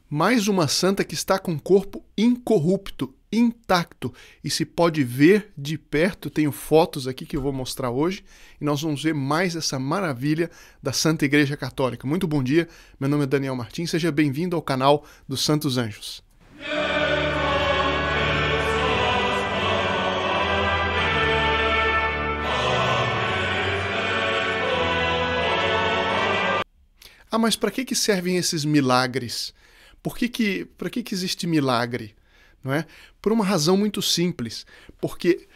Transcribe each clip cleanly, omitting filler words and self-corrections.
mais uma santa que está com o corpo incorrupto, intacto, e se pode ver de perto. Tenho fotos aqui que eu vou mostrar hoje, e nós vamos ver mais essa maravilha da Santa Igreja Católica. Muito bom dia, meu nome é Daniel Martins, seja bem-vindo ao canal dos Santos Anjos. Ah, mas para que servem esses milagres? Para que existe milagre? Não é? Por uma razão muito simples, porque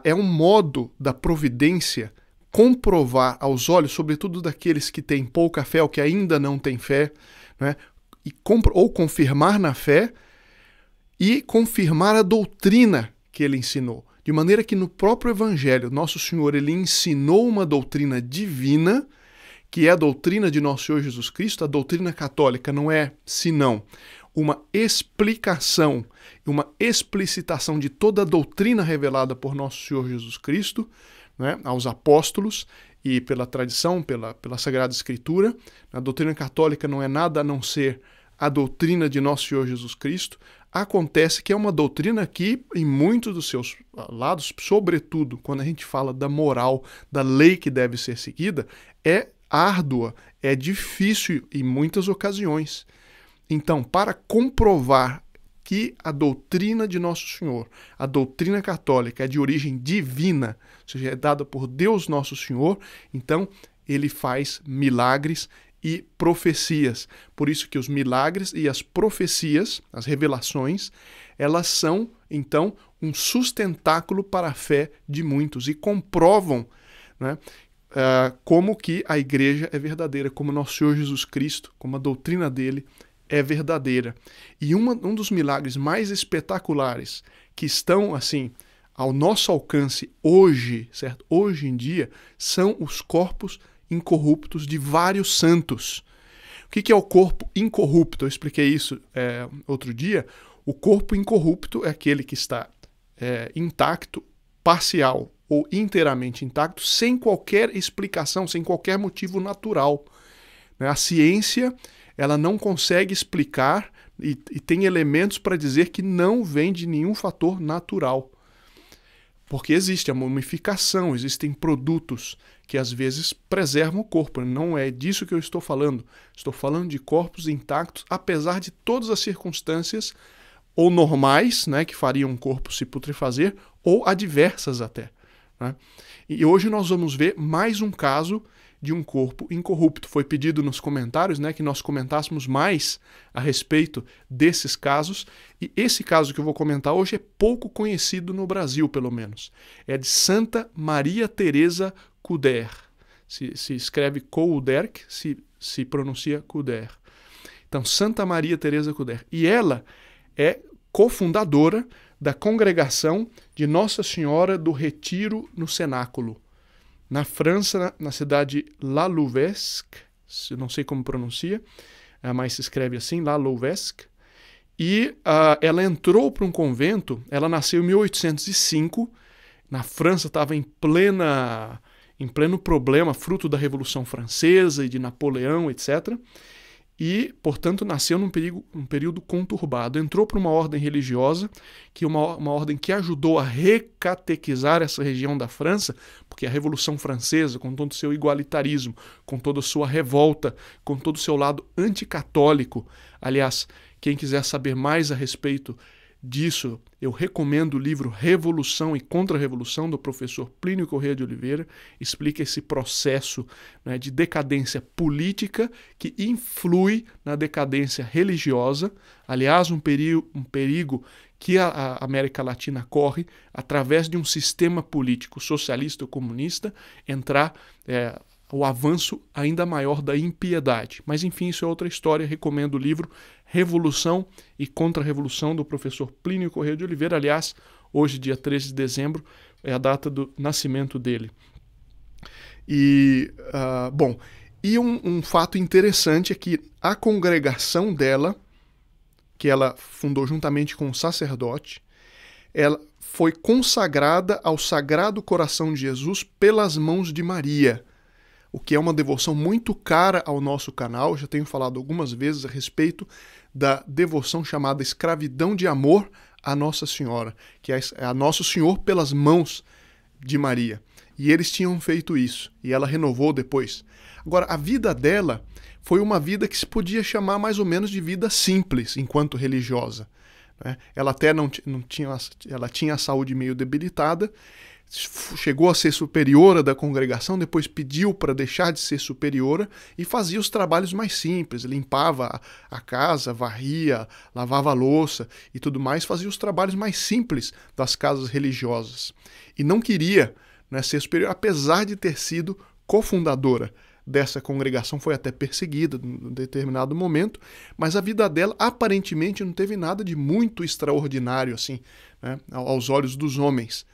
é um modo da providência comprovar aos olhos, sobretudo daqueles que têm pouca fé ou que ainda não têm fé, não é? Ou confirmar na fé e confirmar a doutrina que ele ensinou. De maneira que no próprio Evangelho, Nosso Senhor ele ensinou uma doutrina divina, que é a doutrina de Nosso Senhor Jesus Cristo. A doutrina católica não é senão uma explicação, uma explicitação de toda a doutrina revelada por Nosso Senhor Jesus Cristo, né, aos apóstolos e pela tradição, pela Sagrada Escritura. A doutrina católica não é nada a não ser a doutrina de Nosso Senhor Jesus Cristo. Acontece que é uma doutrina que, em muitos dos seus lados, sobretudo quando a gente fala da moral, da lei que deve ser seguida, é árdua, é difícil em muitas ocasiões. Então, para comprovar que a doutrina de Nosso Senhor, a doutrina católica é de origem divina, ou seja, é dada por Deus Nosso Senhor, então ele faz milagres e profecias. Por isso que os milagres e as profecias, as revelações, elas são, então, um sustentáculo para a fé de muitos e comprovam, né, como que a igreja é verdadeira, como Nosso Senhor Jesus Cristo, como a doutrina dele é verdadeira. E um dos milagres mais espetaculares que estão, assim, ao nosso alcance hoje, certo? Hoje em dia, são os corpos incorruptos de vários santos. O que é o corpo incorrupto? Eu expliquei isso outro dia. O corpo incorrupto é aquele que está intacto, parcial ou inteiramente intacto, sem qualquer explicação, sem qualquer motivo natural. A ciência ela não consegue explicar e tem elementos para dizer que não vem de nenhum fator natural. Porque existe a mumificação, existem produtos que às vezes preservam o corpo. Não é disso que eu estou falando. Estou falando de corpos intactos, apesar de todas as circunstâncias ou normais, né, que fariam um corpo se putrefazer, ou adversas até. Né? E hoje nós vamos ver mais um caso de um corpo incorrupto. Foi pedido nos comentários, né, que nós comentássemos mais a respeito desses casos, e esse caso que eu vou comentar hoje é pouco conhecido no Brasil, pelo menos. É de Santa Maria Teresa Couder. Se escreve Couder, se pronuncia Couder. Então, Santa Maria Teresa Couder. E ela é cofundadora da congregação de Nossa Senhora do Retiro no Cenáculo, na França, na cidade La Louvesque, não sei como pronuncia, mas se escreve assim, La Louvesque. E ela entrou para um convento, ela nasceu em 1805, na França estava em pleno problema, fruto da Revolução Francesa e de Napoleão, etc., e, portanto, nasceu num período conturbado. Entrou para uma ordem religiosa, que uma ordem que ajudou a recatequizar essa região da França, porque a Revolução Francesa, com todo o seu igualitarismo, com toda a sua revolta, com todo o seu lado anticatólico. Aliás, quem quiser saber mais a respeito disso, eu recomendo o livro Revolução e Contra-Revolução, do professor Plínio Corrêa de Oliveira. Explica esse processo, né, de decadência política que influi na decadência religiosa. Aliás, um perigo que a América Latina corre através de um sistema político socialista ou comunista, entrar o avanço ainda maior da impiedade. Mas, enfim, isso é outra história. Recomendo o livro Revolução e Contra-Revolução, do professor Plínio Corrêa de Oliveira. Aliás, hoje, dia 13 de dezembro, é a data do nascimento dele. E um fato interessante é que a congregação dela, que ela fundou juntamente com um sacerdote, ela foi consagrada ao Sagrado Coração de Jesus pelas mãos de Maria. o que é uma devoção muito cara ao nosso canal. Já tenho falado algumas vezes a respeito da devoção chamada Escravidão de Amor a Nossa Senhora, que é a Nosso Senhor pelas mãos de Maria. E eles tinham feito isso, e ela renovou depois. Agora, a vida dela foi uma vida que se podia chamar mais ou menos de vida simples, enquanto religiosa, né? Ela até não tinha, ela tinha a saúde meio debilitada, chegou a ser superiora da congregação, depois pediu para deixar de ser superiora e fazia os trabalhos mais simples, limpava a casa, varria, lavava a louça e tudo mais, fazia os trabalhos mais simples das casas religiosas. E não queria, né, ser superior, apesar de ter sido cofundadora dessa congregação, foi até perseguida em determinado momento, mas a vida dela aparentemente não teve nada de muito extraordinário assim, né, aos olhos dos homens.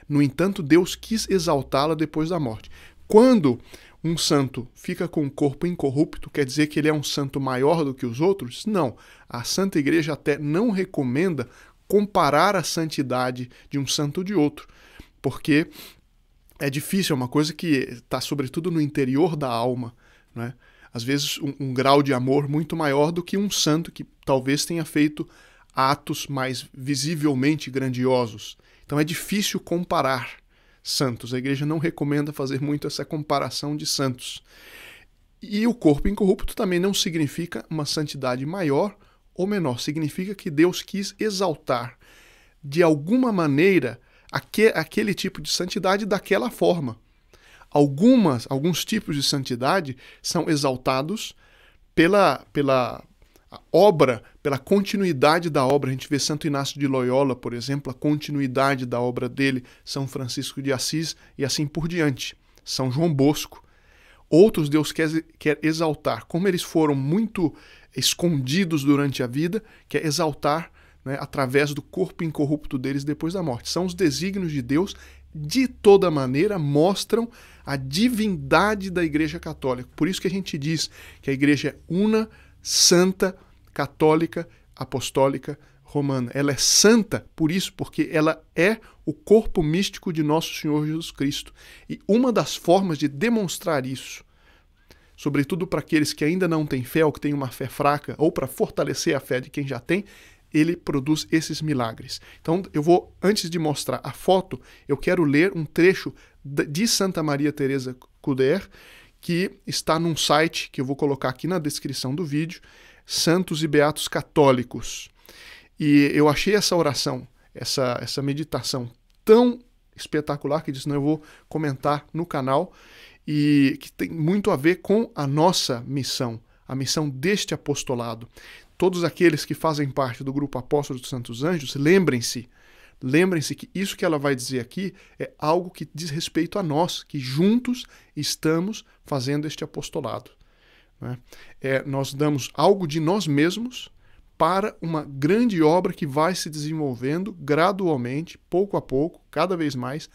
No entanto, Deus quis exaltá-la depois da morte. Quando um santo fica com o corpo incorrupto, quer dizer que ele é um santo maior do que os outros? Não. A Santa Igreja até não recomenda comparar a santidade de um santo de outro, porque é difícil, é uma coisa que está sobretudo no interior da alma, né? Às vezes um grau de amor muito maior do que um santo que talvez tenha feito atos mais visivelmente grandiosos. Então é difícil comparar santos. A igreja não recomenda fazer muito essa comparação de santos. E o corpo incorrupto também não significa uma santidade maior ou menor. Significa que Deus quis exaltar de alguma maneira aquele tipo de santidade daquela forma. Alguns tipos de santidade são exaltados pela obra, pela continuidade da obra. A gente vê Santo Inácio de Loyola, por exemplo, a continuidade da obra dele, São Francisco de Assis e assim por diante, São João Bosco. Outros Deus quer exaltar, como eles foram muito escondidos durante a vida, quer exaltar, né, através do corpo incorrupto deles depois da morte. São os desígnios de Deus, de toda maneira mostram a divindade da Igreja Católica. Por isso que a gente diz que a Igreja é una, santa, católica, apostólica, romana. Ela é santa por isso, porque ela é o corpo místico de nosso Senhor Jesus Cristo. E uma das formas de demonstrar isso, sobretudo para aqueles que ainda não têm fé ou que têm uma fé fraca, ou para fortalecer a fé de quem já tem, ele produz esses milagres. Então, antes de mostrar a foto, eu quero ler um trecho de Santa Maria Teresa Couder, que está num site que eu vou colocar aqui na descrição do vídeo, Santos e Beatos Católicos. E eu achei essa oração, essa meditação tão espetacular que disse, não, eu vou comentar no canal, e que tem muito a ver com a nossa missão, a missão deste apostolado. Todos aqueles que fazem parte do grupo Apóstolos dos Santos Anjos, lembrem-se que isso que ela vai dizer aqui é algo que diz respeito a nós, que juntos estamos fazendo este apostolado, né? Nós damos algo de nós mesmos para uma grande obra que vai se desenvolvendo gradualmente, pouco a pouco, cada vez mais,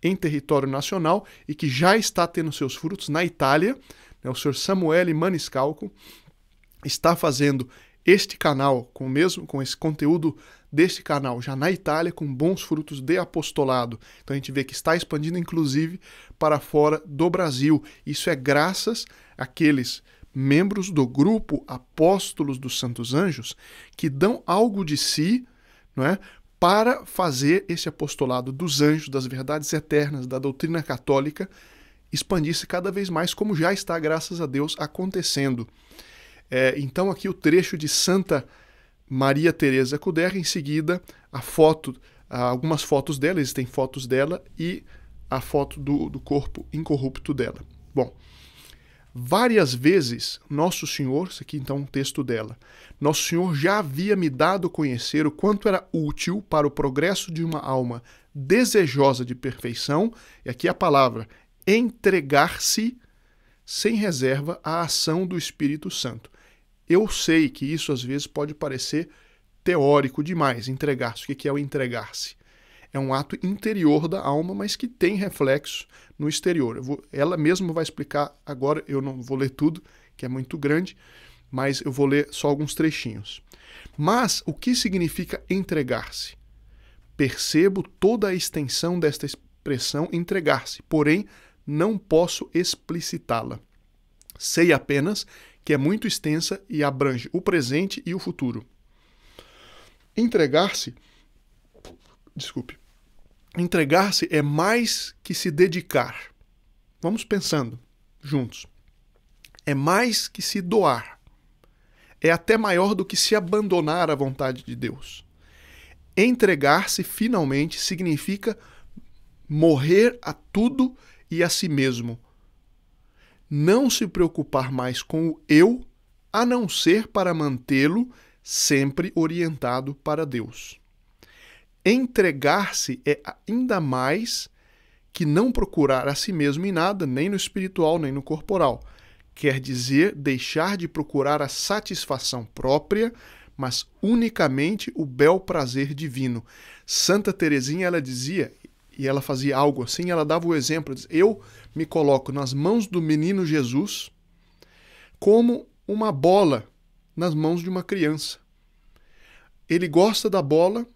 em território nacional e que já está tendo seus frutos na Itália, né? O senhor Samuele Maniscalco está fazendo este canal, com esse conteúdo deste canal, já na Itália, com bons frutos de apostolado. Então a gente vê que está expandindo, inclusive, para fora do Brasil. Isso é graças àqueles membros do grupo Apóstolos dos Santos Anjos que dão algo de si, não é, para fazer esse apostolado dos anjos, das verdades eternas, da doutrina católica, expandir-se cada vez mais, como já está, graças a Deus, acontecendo. Então aqui o trecho de Santa Maria Teresa Couder, em seguida a foto, algumas fotos dela, existem fotos dela e a foto do corpo incorrupto dela. Bom, várias vezes Nosso Senhor, isso aqui então é um texto dela, Nosso Senhor já havia me dado a conhecer o quanto era útil para o progresso de uma alma desejosa de perfeição, e aqui a palavra, entregar-se sem reserva à ação do Espírito Santo. Eu sei que isso às vezes pode parecer teórico demais, entregar-se. O que é o entregar-se? É um ato interior da alma, mas que tem reflexo no exterior. Ela mesma vai explicar agora, eu não vou ler tudo, que é muito grande, mas eu vou ler só alguns trechinhos. Mas o que significa entregar-se? Percebo toda a extensão desta expressão entregar-se, porém não posso explicitá-la. Sei apenas que é muito extensa e abrange o presente e o futuro. Entregar-se é mais que se dedicar. Vamos pensando juntos. É mais que se doar. É até maior do que se abandonar à vontade de Deus. Entregar-se finalmente significa morrer a tudo e a si mesmo. Não se preocupar mais com o eu, a não ser para mantê-lo sempre orientado para Deus. Entregar-se é ainda mais que não procurar a si mesmo em nada, nem no espiritual, nem no corporal. Quer dizer, deixar de procurar a satisfação própria, mas unicamente o bel prazer divino. Santa Teresinha, ela dizia, e ela fazia algo assim, ela dava o exemplo, dizia, eu me coloco nas mãos do menino Jesus como uma bola nas mãos de uma criança. Ele gosta da bola,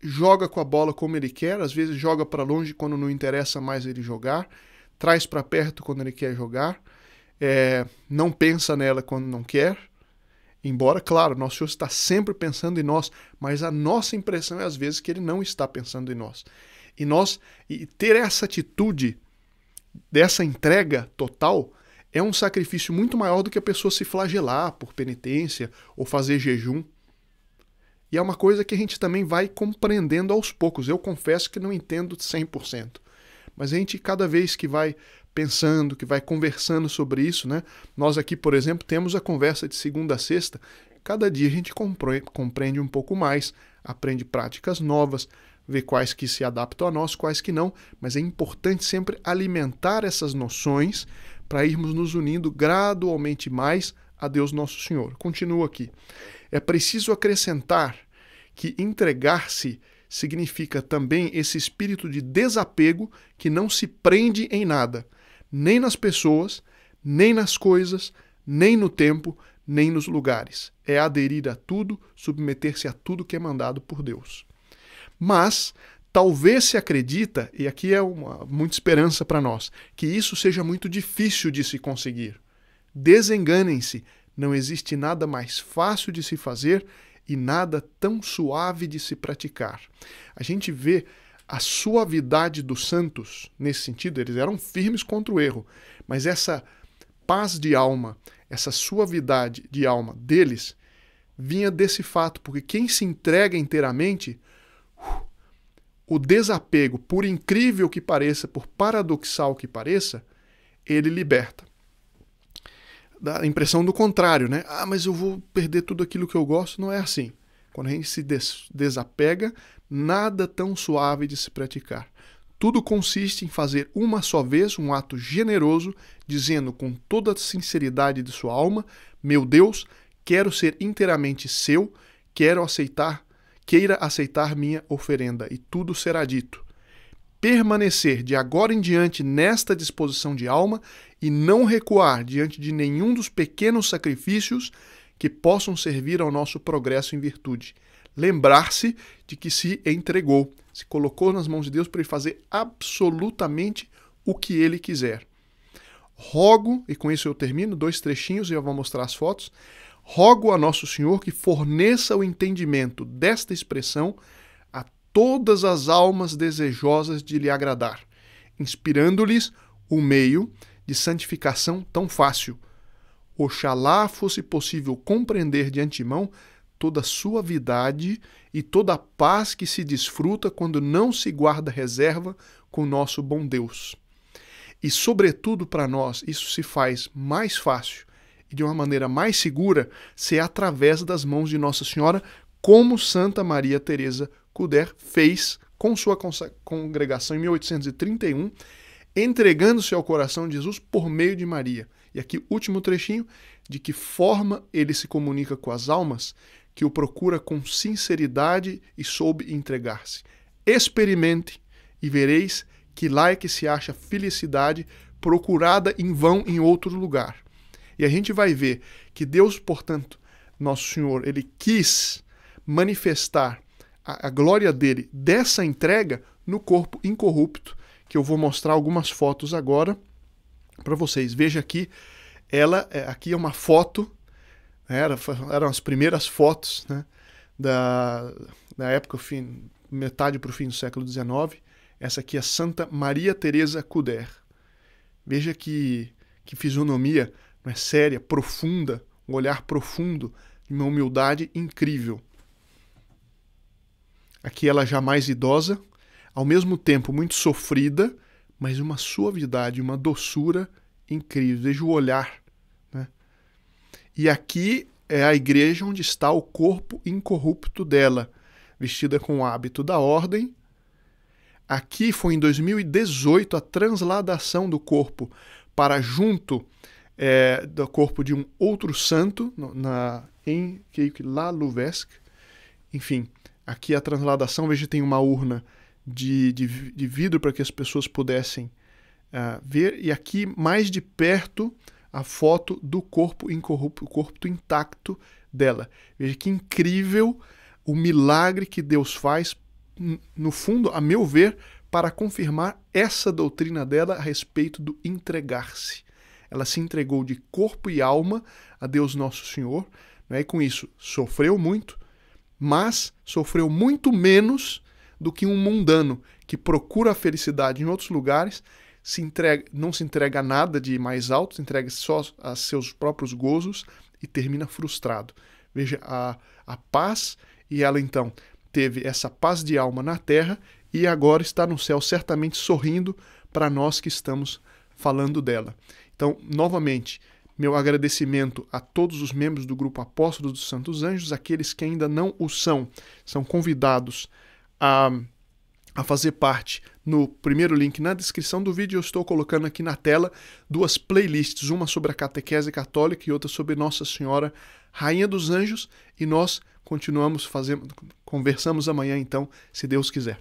joga com a bola como ele quer, às vezes joga para longe quando não interessa mais ele jogar, traz para perto quando ele quer jogar, não pensa nela quando não quer, embora, claro, nosso Senhor está sempre pensando em nós, mas a nossa impressão é às vezes que ele não está pensando em nós. E ter essa atitude dessa entrega total é um sacrifício muito maior do que a pessoa se flagelar por penitência ou fazer jejum. E é uma coisa que a gente também vai compreendendo aos poucos. Eu confesso que não entendo 100%. Mas a gente, cada vez que vai pensando, que vai conversando sobre isso, né? Nós aqui, por exemplo, temos a conversa de segunda a sexta. Cada dia a gente compreende um pouco mais, aprende práticas novas, vê quais que se adaptam a nós, quais que não. Mas é importante sempre alimentar essas noções para irmos nos unindo gradualmente mais a Deus Nosso Senhor. Continuo aqui. É preciso acrescentar que entregar-se significa também esse espírito de desapego que não se prende em nada, nem nas pessoas, nem nas coisas, nem no tempo, nem nos lugares. É aderir a tudo, submeter-se a tudo que é mandado por Deus. Mas talvez se acredita, e aqui é muita esperança para nós, que isso seja muito difícil de se conseguir. Desenganem-se. Não existe nada mais fácil de se fazer e nada tão suave de se praticar. A gente vê a suavidade dos santos nesse sentido, eles eram firmes contra o erro, mas essa paz de alma, essa suavidade de alma deles vinha desse fato, porque quem se entrega inteiramente, o desapego, por incrível que pareça, por paradoxal que pareça, ele liberta. Dá a impressão do contrário, né? Mas eu vou perder tudo aquilo que eu gosto. Não é assim. Quando a gente se desapega, nada tão suave de se praticar. Tudo consiste em fazer uma só vez um ato generoso, dizendo com toda a sinceridade de sua alma, meu Deus, quero ser inteiramente seu, queira aceitar minha oferenda, e tudo será dito. Permanecer de agora em diante nesta disposição de alma e não recuar diante de nenhum dos pequenos sacrifícios que possam servir ao nosso progresso em virtude. Lembrar-se de que se entregou, se colocou nas mãos de Deus para ele fazer absolutamente o que ele quiser. Rogo, e com isso eu termino, 2 trechinhos e eu vou mostrar as fotos, rogo a Nosso Senhor que forneça o entendimento desta expressão a todas as almas desejosas de lhe agradar, inspirando-lhes o meio de santificação tão fácil. Oxalá fosse possível compreender de antemão toda a suavidade e toda a paz que se desfruta quando não se guarda reserva com nosso bom Deus. E, sobretudo, para nós, isso se faz mais fácil e de uma maneira mais segura se é através das mãos de Nossa Senhora, como Santa Maria Teresa Couder fez com sua congregação em 1831, entregando-se ao coração de Jesus por meio de Maria. E aqui, último trechinho, de que forma ele se comunica com as almas, que o procura com sinceridade e soube entregar-se. Experimente e vereis que lá é que se acha felicidade procurada em vão em outro lugar. E a gente vai ver que Deus, portanto, Nosso Senhor, ele quis manifestar a glória dele dessa entrega no corpo incorrupto, que eu vou mostrar algumas fotos agora para vocês. Veja aqui, aqui é uma foto, eram as primeiras fotos, né, da época, metade para o fim do século XIX. Essa aqui é Santa Maria Teresa Cuder. Veja que fisionomia, não é, séria, profunda, um olhar profundo, uma humildade incrível. Aqui ela já mais idosa, ao mesmo tempo muito sofrida, mas uma suavidade, uma doçura incrível. Veja o olhar, né? E aqui é a igreja onde está o corpo incorrupto dela, vestida com o hábito da ordem. Aqui foi em 2018 a transladação do corpo para junto do corpo de um outro santo, em La Louvesque. Enfim, aqui a transladação, veja, tem uma urna de vidro para que as pessoas pudessem ver. E aqui, mais de perto, a foto do corpo incorrupto, o corpo intacto dela. Veja que incrível o milagre que Deus faz, no fundo, a meu ver, para confirmar essa doutrina dela a respeito do entregar-se. Ela se entregou de corpo e alma a Deus Nosso Senhor, né? E com isso sofreu muito, mas sofreu muito menos do que um mundano que procura a felicidade em outros lugares, não se entrega a nada de mais alto, se entrega só a seus próprios gozos e termina frustrado. Veja a paz, e ela então teve essa paz de alma na terra e agora está no céu, certamente sorrindo para nós que estamos falando dela. Então, novamente, meu agradecimento a todos os membros do Grupo Apóstolos dos Santos Anjos. Aqueles que ainda não o são convidados a fazer parte. No primeiro link na descrição do vídeo eu estou colocando aqui na tela 2 playlists, uma sobre a catequese católica e outra sobre Nossa Senhora, Rainha dos Anjos, e nós conversamos amanhã então, se Deus quiser.